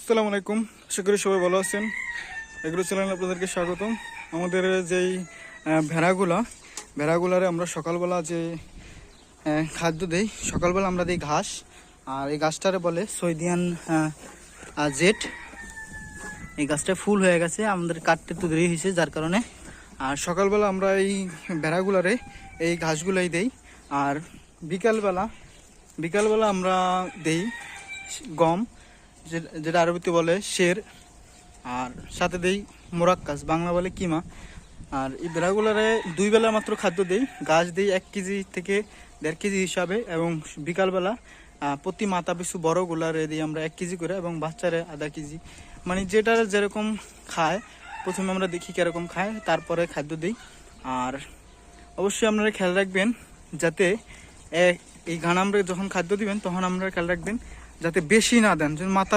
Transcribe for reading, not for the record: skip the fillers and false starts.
আসসালামু আলাইকুম, আশা করি সবাই ভালো আছেন। এগ্রো চ্যানেলে আপনাদেরকে স্বাগতম। আমাদের যেই ভেড়াগুলারে আমরা সকালবেলা যে খাদ্য দেই, সকালবেলা আমরা দিই ঘাস। আর এই ঘাসটারে বলে সৈদিয়ান জেট। এই গাছটা ফুল হয়ে গেছে, আমাদের কাটতে একটু দেরি হয়েছে যার কারণে। আর সকালবেলা আমরা এই ভেড়াগুলারে এই ঘাসগুলাই দেই। আর বিকালবেলা আমরা দেই গম, যেটা আরবিতে বলে শের। আর সাথে দেই মোরাক্কাস, বাংলা বলে কিমা। আর এই ভেড়াগুলারে 2 বেলা মাত্র খাদ্য দেই। ঘাস দিই 1 কেজি থেকে 1.5 কেজি হিসাবে, এবং বিকালবেলা প্রতি মাথা পিছু বড়গুলারে দিই আমরা 1 কেজি করে, এবং বাচ্চারে আধা কেজি। মানে যেটা যেরকম খায়, প্রথমে আমরা দেখি কিরকম খায়, তারপরে খাদ্য দিই। আর অবশ্যই আপনারা খেয়াল রাখবেন যাতে এই ঘানামরে যখন খাদ্য দিবেন তখন আপনারা খেয়াল রাখবেন যাতে বেশি না দেন, যেন মাথা